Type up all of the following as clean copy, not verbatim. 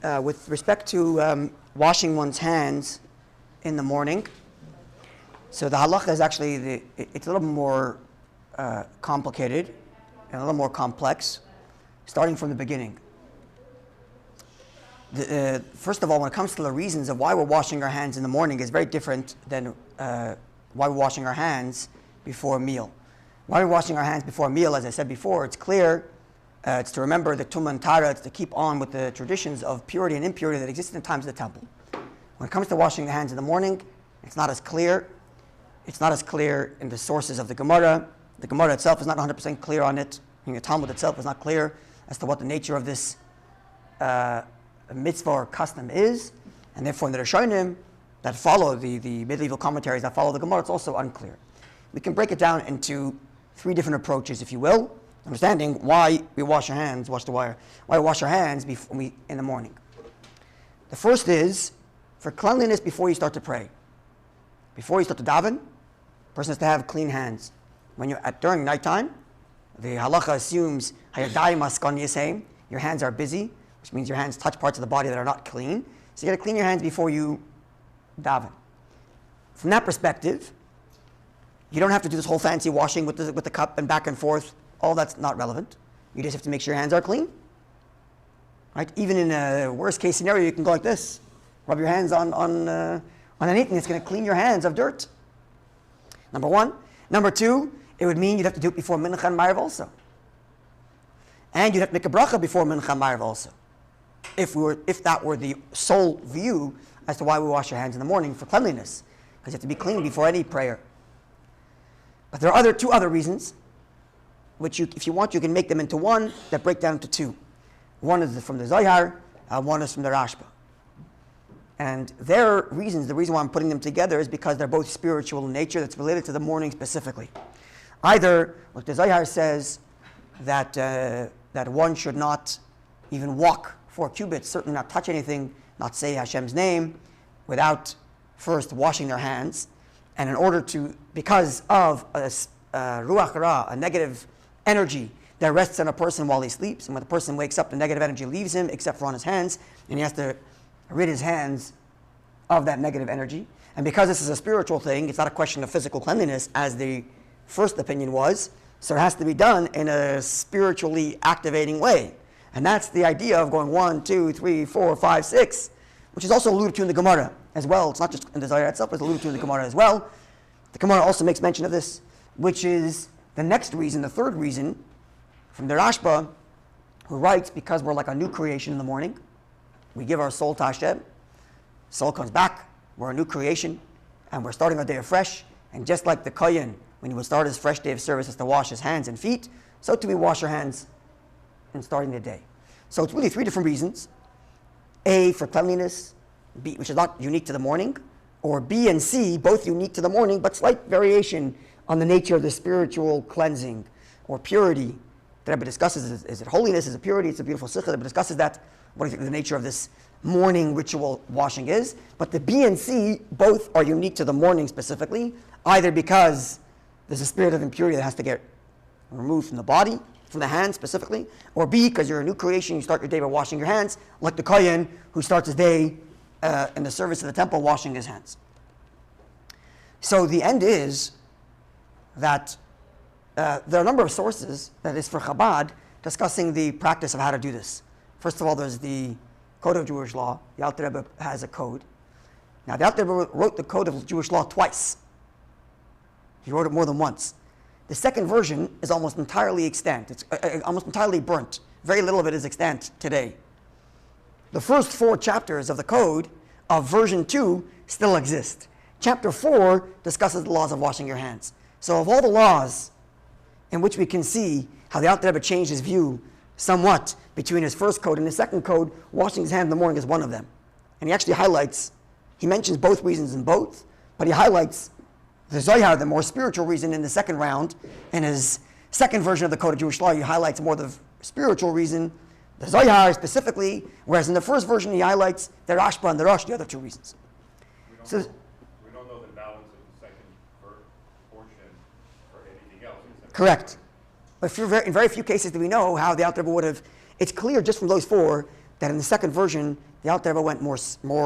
with respect to washing one's hands in the morning, so the halacha is actually, it's a little more complicated and a little more complex, starting from the beginning. First of all, when it comes to the reasons of why we're washing our hands in the morning is very different than why we're washing our hands before a meal. Why we're washing our hands before a meal, as I said before, it's clear. It's to remember the tumah and tara. It's to keep on with the traditions of purity and impurity that existed in times of the temple. When it comes to washing the hands in the morning, it's not as clear. It's not as clear in the sources of the Gemara. The Gemara itself is not 100% clear on it. The Talmud itself is not clear as to what the nature of this mitzvah or custom is. And therefore, in the Rishonim that follow the medieval commentaries that follow the Gemara, it's also unclear. We can break it down into three different approaches, if you will, understanding why we wash our hands, why we wash our hands in the morning. The first is for cleanliness before you start to pray. Before you start to daven, a person has to have clean hands. When you're during nighttime, the halacha assumes yadיים, your hands are busy, which means your hands touch parts of the body that are not clean. So you got to clean your hands before you daven. From that perspective, you don't have to do this whole fancy washing with the cup and back and forth. All that's not relevant. You just have to make sure your hands are clean. Right? Even in a worst case scenario, you can go like this. Rub your hands on anything that's going to clean your hands of dirt. Number one. Number two, it would mean you'd have to do it before mincha and ma'ariv also. And you'd have to make a bracha before mincha and ma'ariv also. If that were the sole view as to why we wash our hands in the morning for cleanliness. Because you have to be clean before any prayer. But there are two other reasons, which if you want, you can make them into one that break down into two. One is from the Zohar, one is from the Rashba. And their reasons, the reason why I'm putting them together is because they're both spiritual in nature that's related to the morning specifically. Either, what the Zohar says, that one should not even walk 4 cubits, certainly not touch anything, not say Hashem's name, without first washing their hands. And in order to, because of a ruach ra, a negative energy that rests on a person while he sleeps, and when the person wakes up, the negative energy leaves him, except for on his hands, and he has to rid his hands of that negative energy. And because this is a spiritual thing, it's not a question of physical cleanliness, as the first opinion was, so it has to be done in a spiritually activating way. And that's the idea of going 1, 2, 3, 4, 5, 6, which is also alluded to in the Gemara as well. It's not just in the Zohar itself, it's alluded to in the Gemara as well. The Gemara also makes mention of this, which is the next reason, the third reason, from the Rashba, who writes, because we're like a new creation in the morning, we give our soul to Hashem, soul comes back, we're a new creation, and we're starting our day afresh, and just like the Kohen, when he would start his fresh day of service, has to wash his hands and feet, so too we wash our hands in starting the day. So it's really three different reasons. A, for cleanliness, B, which is not unique to the morning, or B and C, both unique to the morning, but slight variation on the nature of the spiritual cleansing or purity. The Rabbi discusses, is it holiness, is it purity? It's a beautiful sikha. The Rabbi discusses that, what do you think the nature of this morning ritual washing is. But the B and C, both are unique to the morning specifically, either because there's a spirit of impurity that has to get removed from the body, from the hands specifically, or B, because you're a new creation, you start your day by washing your hands, like the Kohen who starts his day in the service of the temple washing his hands. So the end is that there are a number of sources, that is for Chabad, discussing the practice of how to do this. First of all, there's the Code of Jewish Law. The Alter Rebbe has a code. Now, the Alter Rebbe wrote the Code of Jewish Law twice. He wrote it more than once. The second version is almost entirely extant. It's almost entirely burnt. Very little of it is extant today. The first 4 chapters of the Code of version 2 still exist. Chapter 4 discusses the laws of washing your hands. So of all the laws in which we can see how the Alter Rebbe changed his view somewhat between his first code and his second code, washing his hands in the morning is one of them. And he actually highlights, he mentions both reasons in both, but he highlights the Zohar, the more spiritual reason, in the second round. In his second version of the Code of Jewish Law, he highlights more the spiritual reason, the Zohar specifically, whereas in the first version he highlights the Rashba and the Rosh, the other 2 reasons. We don't know the balance of the second portion for anything else. Correct. But in very few cases do we know how the Alter Rebbe would have. It's clear just from those 4 that in the second version, the Alter Rebbe went more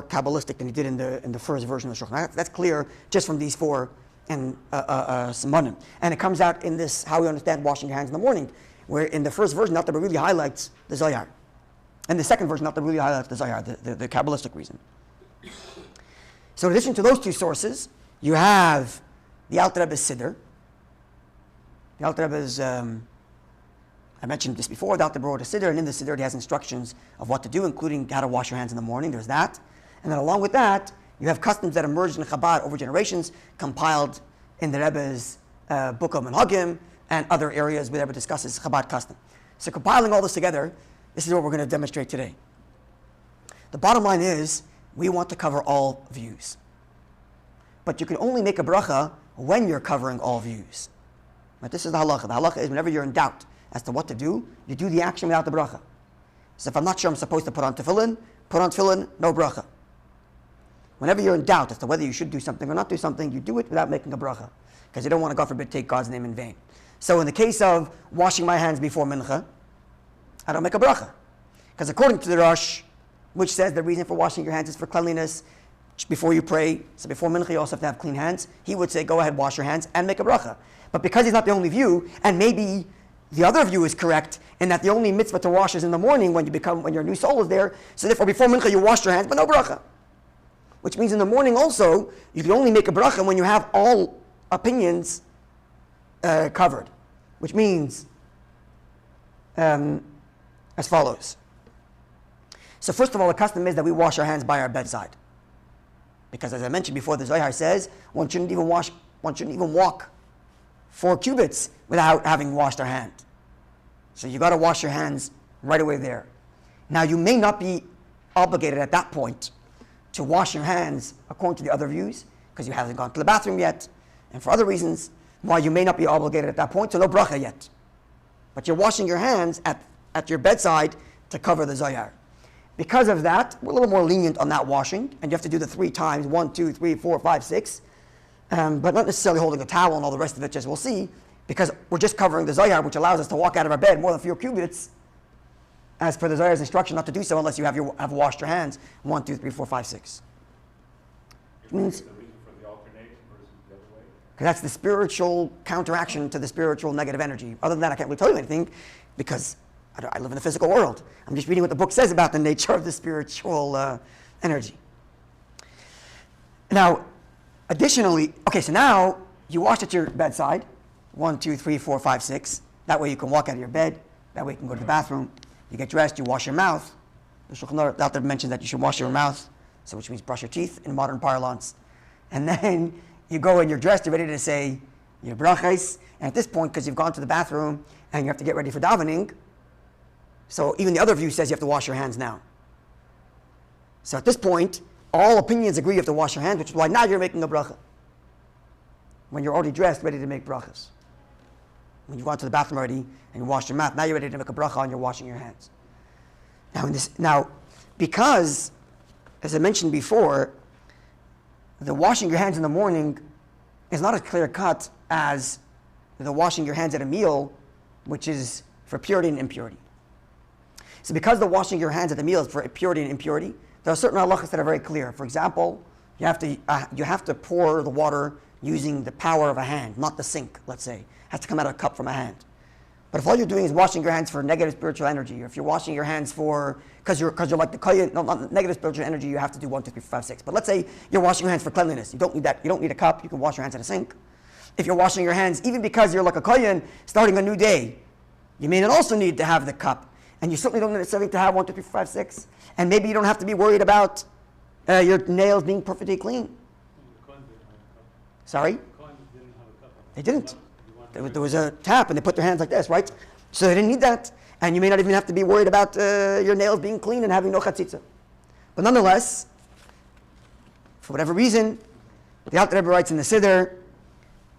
Kabbalistic than he did in the first version of the Shulchan. That's clear just from these four and Simanim. And it comes out in this, how we understand washing your hands in the morning, where in the first version, the Alter Rebbe really highlights the Zohar. And the second version, the Alter Rebbe really highlights the Zohar, the Kabbalistic reason. So in addition to those two sources, you have the Alter Rebbe's Siddur. The Alter Rebbe's, I mentioned this before, the Alter Rebbe wrote a Siddur, and in the Siddur he has instructions of what to do, including how to wash your hands in the morning. There's that. And then along with that, you have customs that emerged in Chabad over generations, compiled in the Rebbe's book of Menhagim and other areas where the Rebbe discusses Chabad custom. So compiling all this together, this is what we're going to demonstrate today. The bottom line is, we want to cover all views. But you can only make a bracha when you're covering all views. But this is the halacha. The halacha is whenever you're in doubt as to what to do, you do the action without the bracha. So if I'm not sure I'm supposed to put on tefillin, no bracha. Whenever you're in doubt as to whether you should do something or not do something, you do it without making a bracha. Because you don't want to, God forbid, take God's name in vain. So in the case of washing my hands before mincha, I don't make a bracha. Because according to the Rosh, which says the reason for washing your hands is for cleanliness before you pray, so before mincha you also have to have clean hands, he would say go ahead, wash your hands and make a bracha. But because he's not the only view, and maybe the other view is correct, in that the only mitzvah to wash is in the morning when your new soul is there, so therefore before mincha you wash your hands, but no bracha. Which means in the morning also, you can only make a bracha when you have all opinions covered. Which means, as follows. So first of all, the custom is that we wash our hands by our bedside. Because as I mentioned before, the Zohar says, one shouldn't even walk 4 cubits without having washed our hand. So you got to wash your hands right away there. Now you may not be obligated at that point to wash your hands according to the other views, because you haven't gone to the bathroom yet, and for other reasons, why you may not be obligated at that point, so no bracha yet. But you're washing your hands at your bedside to cover the Zohar. Because of that, we're a little more lenient on that washing, and you have to do the 3 times, 1, 2, 3, 4, 5, 6, but not necessarily holding a towel and all the rest of it, as we'll see, because we're just covering the Zohar, which allows us to walk out of our bed more than 4 cubits, as per the Zohar's instruction not to do so unless you have washed your hands 1, 2, 3, 4, 5, 6. Which means, the reason for the alternation versus the other way? because that's the spiritual counteraction to the spiritual negative energy. Other than that, I can't really tell you anything, because I live in the physical world. I'm just reading what the book says about the nature of the spiritual energy. Now, additionally, okay, so now you wash at your bedside, 1, 2, 3, 4, 5, 6. That way you can walk out of your bed. That way you can go to the bathroom. You get dressed, you wash your mouth. The Shulchan Aruch out there mentions that you should wash your mouth, so which means brush your teeth in modern parlance. And then you go and you're dressed, you're ready to say your brachos. And at this point, because you've gone to the bathroom and you have to get ready for davening, so even the other view says you have to wash your hands now. So at this point, all opinions agree you have to wash your hands, which is why now you're making a bracha. When you're already dressed, ready to make brachas. When you've gone to the bathroom already and you washed your mouth, now you're ready to make a bracha and you're washing your hands. Now, because, as I mentioned before, the washing your hands in the morning is not as clear cut as the washing your hands at a meal, which is for purity and impurity. So because the washing your hands at the meal is for purity and impurity, there are certain halachas that are very clear. For example, you have to pour the water using the power of a hand, not the sink, let's say. It has to come out of a cup from a hand. But if all you're doing is washing your hands for negative spiritual energy, or if you're washing your hands for, because you're like the kohen, not negative spiritual energy, you have to do 1, 2, 3, 4, 5, 6. But let's say you're washing your hands for cleanliness. You don't need that. You don't need a cup. You can wash your hands in a sink. If you're washing your hands, even because you're like a kohen starting a new day, you may not also need to have the cup. And you certainly don't necessarily to have 1, 2, 3, 4, 5, 6. And maybe you don't have to be worried about your nails being perfectly clean. Sorry? They didn't. There was a tap and they put their hands like this, right? So they didn't need that. And you may not even have to be worried about your nails being clean and having no chatzitza. But nonetheless, for whatever reason, the Alter Rebbe writes in the Siddur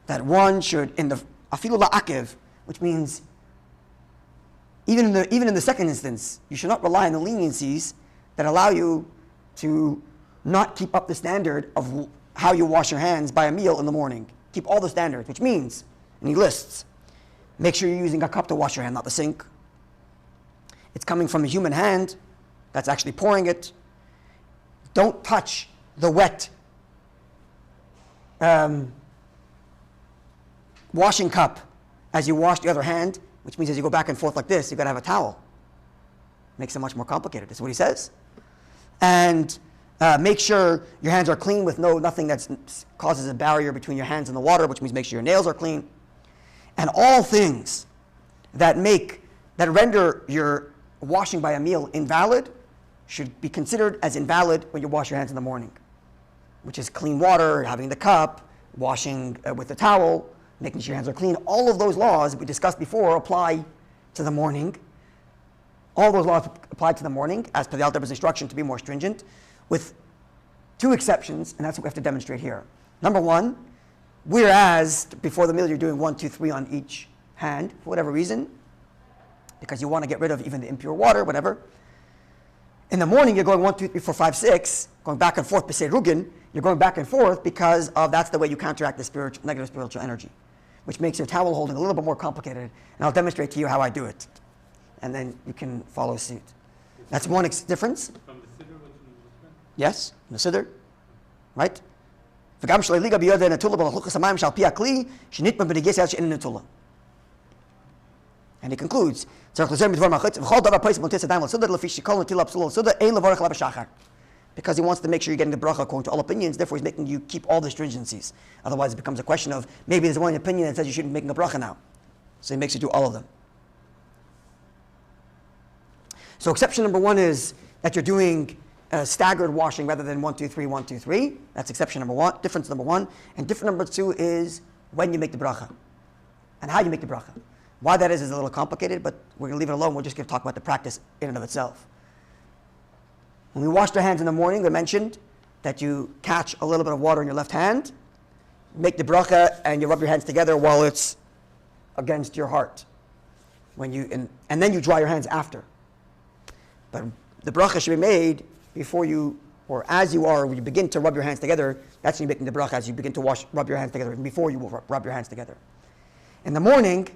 that one should, in the afilu la'akev, which means even in the second instance, you should not rely on the leniencies that allow you to not keep up the standard of how you wash your hands by a meal in the morning. Keep all the standards, which means, and he lists, make sure you're using a cup to wash your hand, not the sink. It's coming from a human hand that's actually pouring it. Don't touch the wet washing cup as you wash the other hand, which means as you go back and forth like this, you've got to have a towel. Makes it much more complicated. That's what he says. And make sure your hands are clean with nothing that causes a barrier between your hands and the water, which means make sure your nails are clean. And all things that render your washing by a meal invalid should be considered as invalid when you wash your hands in the morning, which is clean water, having the cup, washing with the towel, making sure your hands are clean. All of those laws we discussed before apply to the morning. All those laws apply to the morning, as per the Alter Rebbe's instruction to be more stringent, with two exceptions, and that's what we have to demonstrate here. Number one, whereas before the meal you're doing 1, 2, 3 on each hand, for whatever reason, because you want to get rid of even the impure water, whatever. In the morning you're going 1, 2, 3, 4, 5, 6, going back and forth, b'sei rugin, you're going back and forth because that's the way you counteract the negative spiritual energy, which makes your towel holding a little bit more complicated, and I'll demonstrate to you how I do it. And then you can follow suit. That's one difference. From the siddur, what's in the Muslim? Yes, the siddur, right? וגם שלא יליגה ביד הנטולה בלחלוך השמיים שעל פי הכלי שנטמע בנגיס יד שאין נטולה. And he concludes, צריך לזהר מדבר מהחץ, וכל דבר פייס מונטס ידיים לסדר, לפי שכל נטילה פסולה לסדר, אין לברך לה בשחר. Because he wants to make sure you're getting the bracha according to all opinions, therefore he's making you keep all the stringencies. Otherwise it becomes a question of, maybe there's one opinion that says you shouldn't be making a bracha now. So he makes you do all of them. So exception number one is that you're doing staggered washing rather than 1, 2, 3, 1, 2, 3. That's exception number one, difference number one. And difference number two is when you make the bracha and how you make the bracha. Why that is a little complicated, but we're going to leave it alone. We're just going to talk about the practice in and of itself. When we washed our hands in the morning, we mentioned that you catch a little bit of water in your left hand, make the bracha, and you rub your hands together while it's against your heart. And then you dry your hands after. But the bracha should be made before you, or as you are, when you begin to rub your hands together. That's when you're making the bracha, as you begin to rub your hands together, before you will rub your hands together. In the morning,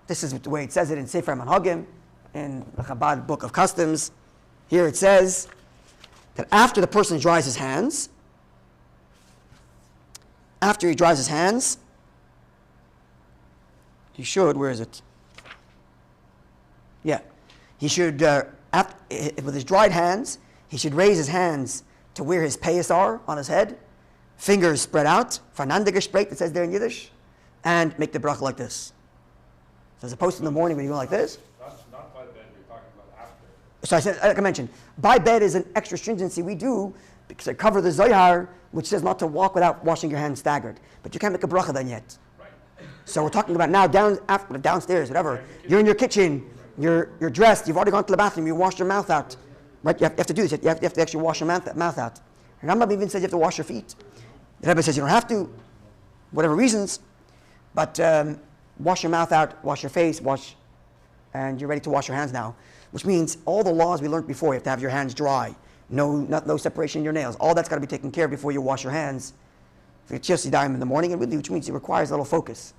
this is the way it says it in Sefer Manhagim, in the CHABAD book of customs. Here it says that after the person dries his hands, he should, where is it? Yeah. He should, with his dried hands, he should raise his hands to where his payas are on his head, fingers spread out, vernandige spreekt, it says there in Yiddish, and make the bracha like this. So as opposed to in the morning when you go like this. Not by bed, you're talking about after. So I said, like I mentioned, by bed is an extra stringency we do because I cover the Zohar, which says not to walk without washing your hands staggered. But you can't make a bracha then yet. Right. So we're talking about now downstairs, whatever. You're in your kitchen, you're dressed, you've already gone to the bathroom, you washed your mouth out. Right? You have to do this. You have to actually wash your mouth out. And Rambam even says you have to wash your feet. The Rabbi says you don't have to, whatever reasons, but wash your mouth out, wash your face, and you're ready to wash your hands now. Which means all the laws we learned before, you have to have your hands dry, no separation in your nails. All that's got to be taken care of before you wash your hands. For yadיים in the morning, which means it requires a little focus.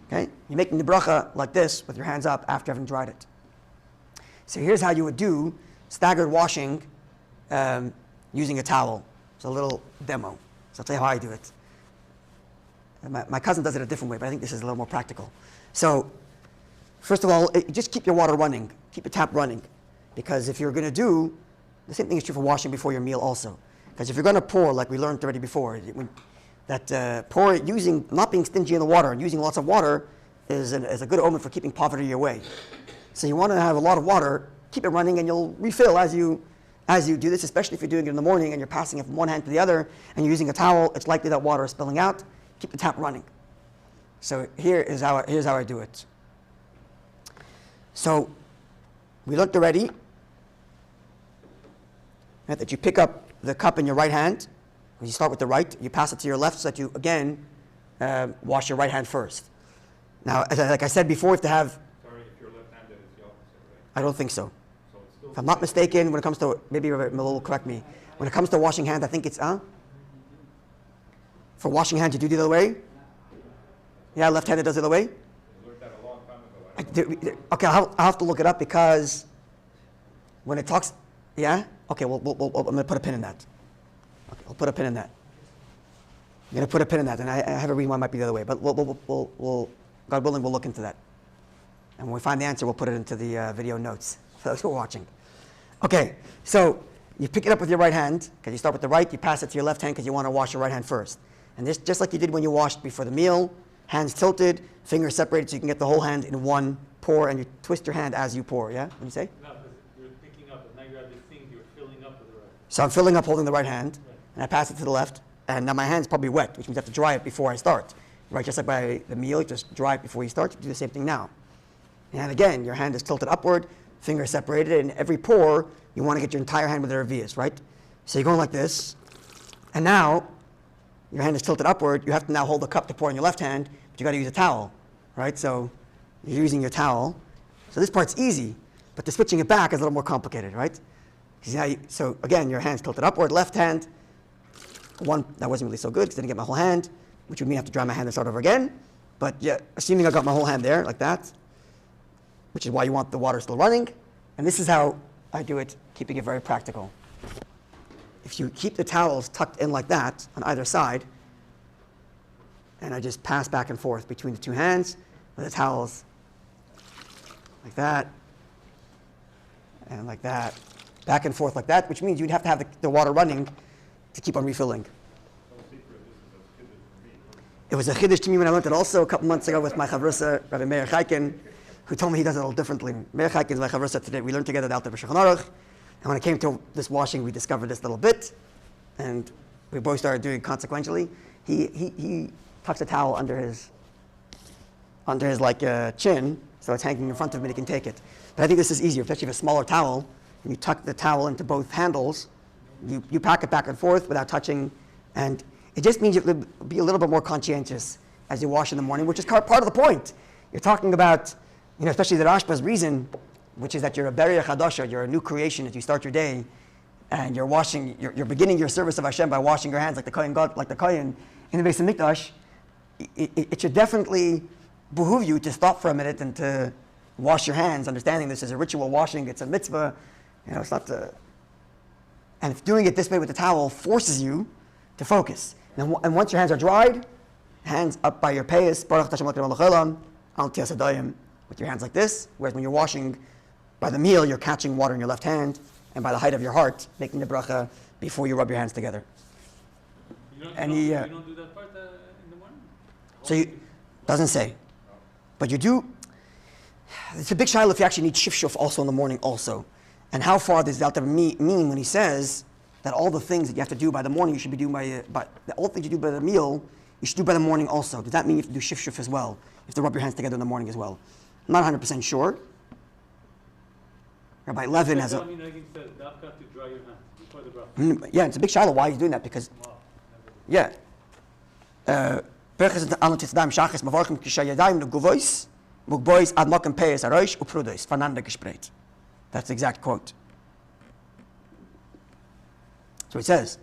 Okay? You're making the bracha like this with your hands up after having dried it. So here's how you would do staggered washing using a towel. It's a little demo. So I'll tell you how I do it. My cousin does it a different way, but I think this is a little more practical. So, first of all, just keep your water running. Keep your tap running. Because if you're going to do, the same thing is true for washing before your meal also. Because if you're going to pour, like we learned already before, pour using, not being stingy in the water and using lots of water is a good omen for keeping poverty away. So you want to have a lot of water, keep it running, and you'll refill as you do this, especially if you're doing it in the morning and you're passing it from one hand to the other and you're using a towel, it's likely that water is spilling out. Keep the tap running. So here's how I do it. So we looked already that you pick up the cup in your right hand. You start with the right, you pass it to your left so that you, again, wash your right hand first. Now, like I said before, if you're left-handed, it's the opposite, right? I don't think so. If I'm not mistaken, when it comes to, maybe Rabbi will correct me, when it comes to washing hands, I think it's, for washing hands, you do the other way? Yeah, left-handed does it the other way? I learned that a long time ago. Okay, I'll have to look it up because when it talks, Yeah? Okay, I'm going to put a pin in that. Okay, I'll put a pin in that. I'm going to put a pin in that, and I have a reason why it might be the other way, but we'll God willing, we'll look into that. And when we find the answer, we'll put it into the video notes for those who are watching. Okay, so you pick it up with your right hand, because you start with the right, you pass it to your left hand because you want to wash your right hand first. And this, just like you did when you washed before the meal, hands tilted, fingers separated so you can get the whole hand in one pour, and you twist your hand as you pour, yeah? What do you say? No, because you're picking up, and now you have this thing, you're filling up with the right. So I'm filling up holding the right hand, and I pass it to the left, and now my hand's probably wet, which means I have to dry it before I start. Right, just like by the meal, you just dry it before you start, you do the same thing now. And again, your hand is tilted upward, fingers separated, and every pour, you want to get your entire hand with the revius, right? So you're going like this, and now your hand is tilted upward, you have to now hold the cup to pour in your left hand, but you got to use a towel, right? So you're using your towel. So this part's easy, but the switching it back is a little more complicated, right? So again, your hand's tilted upward, left hand. One, that wasn't really so good because I didn't get my whole hand, which would mean I have to dry my hand and start over again. But yeah, assuming I got my whole hand there, like that, which is why you want the water still running. And this is how I do it, keeping it very practical. If you keep the towels tucked in like that on either side, and I just pass back and forth between the two hands with the towels like that, and like that, back and forth like that, which means you'd have to have the water running to keep on refilling. It was a chiddush to me when I learned it also a couple months ago with my chavrusa, Rabbi Meir Chaikin, who told me he does it a little differently. Meir Chaikin is my chavrusa today. We learned together the Alter B'Shulchan Aruch, and when it came to this washing, we discovered this little bit, and we both started doing it consequentially. He tucks a towel under his like chin, so it's hanging in front of him and he can take it. But I think this is easier, especially if you have a smaller towel, and you tuck the towel into both handles, you pack it back and forth without touching, and it just means you have to be a little bit more conscientious as you wash in the morning, which is part of the point. You're talking about, especially the Rashba's reason, which is that you're a Beriah Chadasha, you're a new creation as you start your day, and you're beginning your service of Hashem by washing your hands like the Kohen in the Beis Hamikdash. It should definitely behoove you to stop for a minute and to wash your hands, understanding this is a ritual washing, it's a mitzvah, it's not and if doing it this way with the towel forces you to focus. And once your hands are dried, hands up by your payas, with your hands like this, whereas when you're washing by the meal, you're catching water in your left hand, and by the height of your heart, making the bracha before you rub your hands together. You don't do that part in the morning? So doesn't say. But you do. It's a big shiloh if you actually need shifshuf also in the morning also. And how far does the Alter mean when he says that all the things that you have to do by the morning, you should be doing by all the things you do by the meal, you should do by the morning also. Does that mean you have to do shifshuf as well? You have to rub your hands together in the morning as well? I'm not 100% sure. Rabbi Levin has a... to dry your hands before the bracha. Yeah, it's a big shiloh why he's doing that, because... Yeah. That's the exact quote. So he says,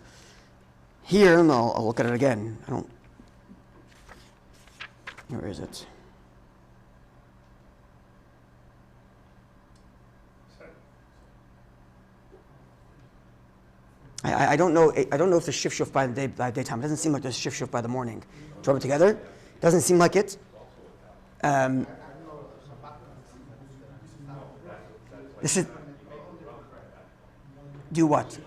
here, and I'll look at it again. Where is it? I don't know if there's shifshuf by the daytime. It doesn't seem like there's shifshuf by the morning. Throw it together. Doesn't seem like it. This is do what?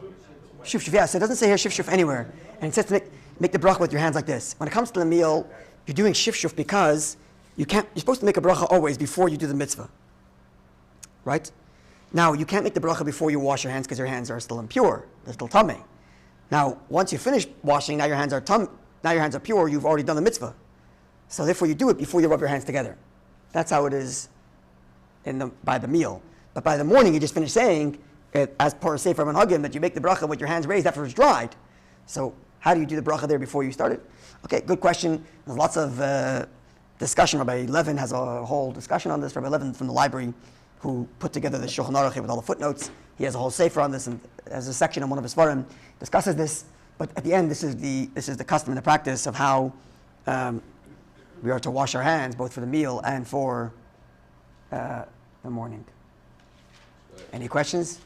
Shifshuf. Yeah. So it doesn't say here shifshuf anywhere, and it says to make the bracha with your hands like this. When it comes to the meal, you're doing shifshuf because you're supposed to make a bracha always before you do the mitzvah, right? Now, you can't make the bracha before you wash your hands because your hands are still impure. They're still tamei. Now, once you finish washing, now your hands are pure, you've already done the mitzvah. So therefore you do it before you rub your hands together. That's how it is by the meal. But by the morning, you just finish saying, as per Sefer Manhagim, that you make the bracha with your hands raised after it's dried. So how do you do the bracha there before you start it? Okay, good question. There's lots of discussion. Rabbi Levin has a whole discussion on this. Rabbi Levin from the library, who put together the Shulchan Aruch with all the footnotes. He has a whole sefer on this, and as a section in one of his svarim discusses this. But at the end, this is the custom and the practice of how we are to wash our hands, both for the meal and for the morning. Any questions?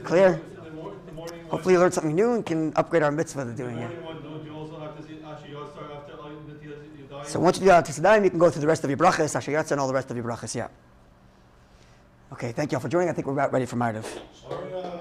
Clear? In the morning one, Hopefully you learned something new and can upgrade our mitzvah to doing it. morning one, don't you also have to say Asher Yatzar after Netilas Yadayim? So once you do that to Yadayim, you can go through the rest of your brachas, Asher Yatzar, and all the rest of your brachas, yeah. Okay, thank you all for joining. I think we're about ready for Ma'ariv.